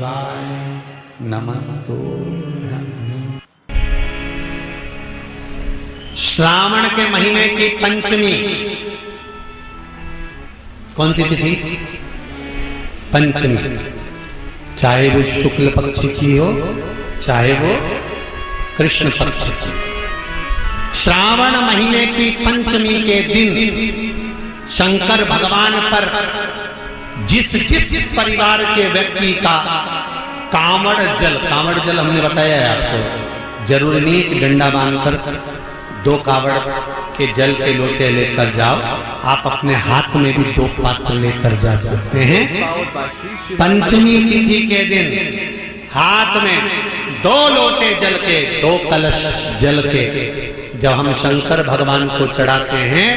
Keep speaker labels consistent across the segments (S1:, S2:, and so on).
S1: शिवाय नमस्तुभ्यं। श्रावण के महीने की पंचमी कौन सी तिथि? पंचमी। चाहे वो शुक्ल पक्ष की हो चाहे वो कृष्ण पक्ष की। श्रावण महीने की पंचमी के दिन शंकर भगवान पर जिस जिस परिवार के व्यक्ति का कांवड़ जल हमने बताया है आपको, जरूरी नहीं कि डंडा बांधकर 2 कावड़ के जल के लोटे लेकर जाओ, आप अपने हाथ में भी 2 पात्र लेकर जा सकते हैं। पंचमी तिथि के दिन हाथ में 2 लोटे जल के, 2 कलश जल के जब हम शंकर भगवान को चढ़ाते हैं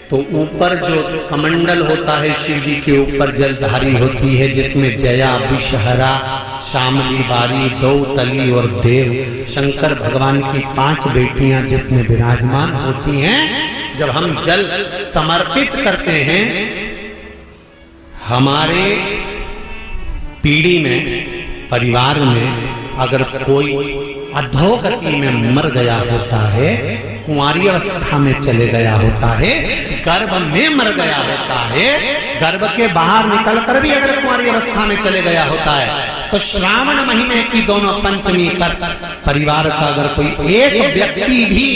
S1: तो ऊपर जो कमंडल होता है शिव जी के ऊपर जलधारी होती है, जिसमें जया, विषहरा, शामली, बारी, दौतली और देव शंकर भगवान की 5 बेटियां जिसमें विराजमान होती हैं। जब हम जल समर्पित करते हैं, हमारे पीढ़ी में, परिवार में अगर कोई अधोगति में मर गया होता है, कुंवारी अवस्था में चले गया होता है, गर्भ में मर गया होता है, गर्भ के बाहर निकलकर भी अगर कुंवारी अवस्था में चले गया होता है, तो श्रावण महीने की दोनों पंचमी पर परिवार का अगर कोई एक व्यक्ति भी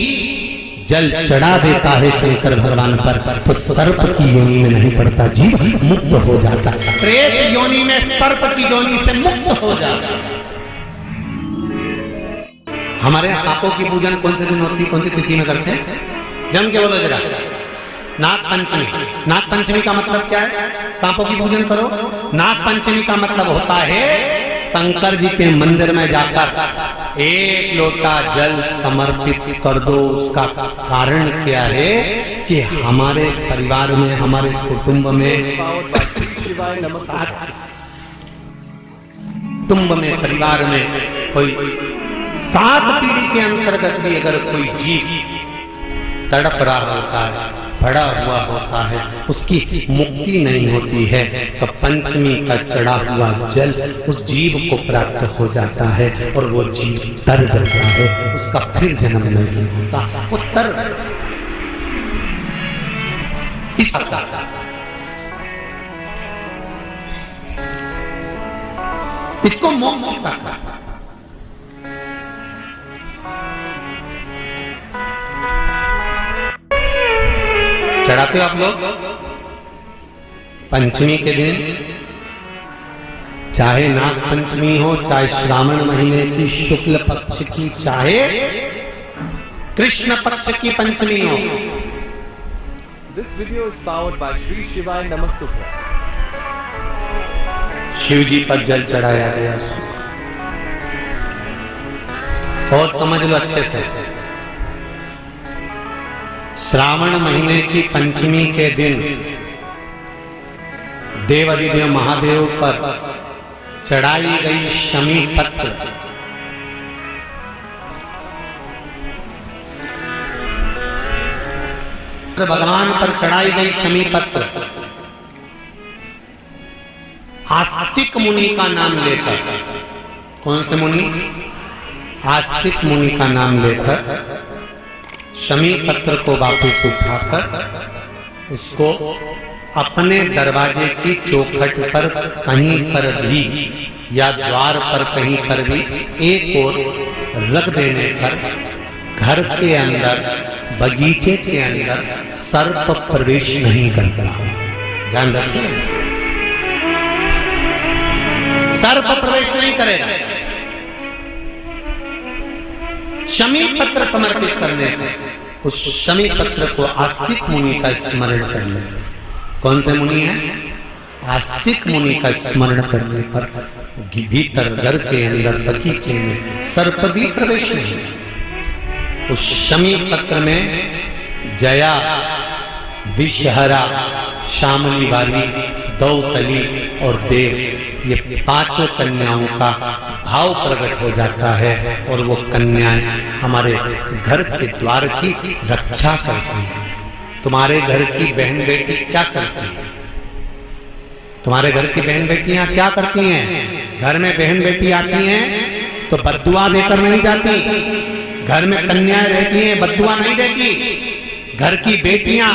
S1: जल चढ़ा देता है शंकर भगवान पर, तो सर्प की योनि में नहीं पड़ता, जीव मुक्त हो जाता, प्रेत योनि में सर्प की योनि से मुक्त हो जाता। हमारे यहाँ सांपों की पूजन कौन से दिन होती है, कौन सी तिथि में करते हैं? जम के बोलो जरा। नाग पंचमी। नाग पंचमी का मतलब क्या है? सांपों की पूजन करो। नाग पंचमी का मतलब होता है शंकर जी के मंदिर में जाकर 1 लोटा जल समर्पित कर दो। उसका कारण क्या है कि हमारे परिवार में, हमारे कुटुंब में, परिवार में कोई 7 पीढ़ी के अंतर्गत भी अगर कोई जीव तड़प रहा होता है, पड़ा हुआ होता है, उसकी मुक्ति नहीं होती है, तो पंचमी का चढ़ा हुआ जल उस जीव को प्राप्त हो जाता है और वो जीव तर जाता है, उसका फिर जन्म नहीं होता, वो तर इस इसको मोक्ष कहता है। चढ़ाते हो आप लोग पंचमी के दिन, चाहे नाग पंचमी हो, चाहे श्रावण महीने की शुक्ल पक्ष की, चाहे कृष्ण पक्ष की पंचमी हो।
S2: This video is powered by Shri Shivaya Namastubhya.
S1: Shiv जी पर जल चढ़ाया गया और समझ लो अच्छे से, श्रावण महीने की पंचमी के दिन देवाधिदेव महादेव पर चढ़ाई गई शमी पत्र, भगवान पर चढ़ाई गई शमी पत्र आस्तिक मुनि का नाम लेकर, कौन से मुनि? आस्तिक मुनि का नाम लेकर शमी पत्र को वापस उठाकर उसको अपने दरवाजे की चौखट पर कहीं पर भी या द्वार पर कहीं पर भी एक ओर रख देने पर घर के अंदर, बगीचे के अंदर सर्प प्रवेश नहीं करता। ध्यान रखिए, सर्प प्रवेश नहीं करेगा। शमी पत्र समर्पित करने पर उस शमी पत्र को आस्तिक मुनि का स्मरण कर ले। कौन से मुनि है? आस्तिक मुनि का स्मरण करने पर भीतर घर के अंदर बगीचे में सर्प भी प्रवेश नहीं। उस शमी पत्र में जया, विषहरा, शामली वाली, दौतली और देव, ये 5 कन्याओं का भाव प्रकट हो जाता है और वो कन्याएं हमारे घर के द्वार की रक्षा करती हैं। तुम्हारे घर की बहन बेटी क्या करती है? तुम्हारे घर की बहन बेटियां क्या करती हैं? घर में बहन बेटी आती हैं तो बद्दुआ देकर नहीं जाती। घर में कन्याएं रहती हैं, बद्दुआ नहीं देती। घर की बेटियां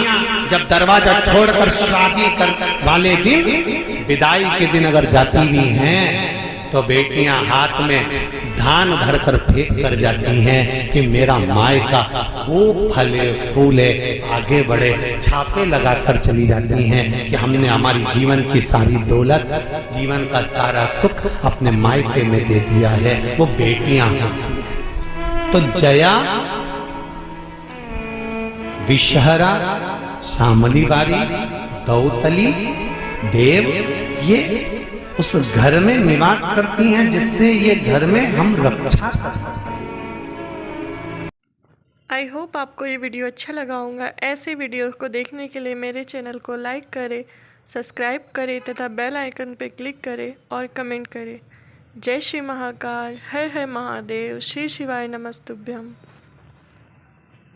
S1: जब दरवाजा छोड़कर शादी कर वाले दिन, विदाई के दिन अगर जाती भी हैं तो बेटियां हाथ में धान भरकर फेंक कर जाती हैं कि मेरा मायका खूब फले फूले आगे बढ़े। छापे लगाकर चली जाती हैं कि हमने हमारी जीवन की सारी दौलत, जीवन का सारा सुख अपने मायके में दे दिया है। वो बेटियां होती हैं। तो जया, विषहरा, शामली बारी, दौतली, देव, ये उस घर में निवास करती हैं जिससे ये घर में हम रक्षा कर सकते।
S3: आई होप आपको ये वीडियो अच्छा लगा होगा। ऐसे वीडियो को देखने के लिए मेरे चैनल को लाइक करें, सब्सक्राइब करें तथा बेल आइकन पर क्लिक करें और कमेंट करें। जय श्री महाकाल, हर हर महादेव, श्री शिवाय नमस्तुभ्यम।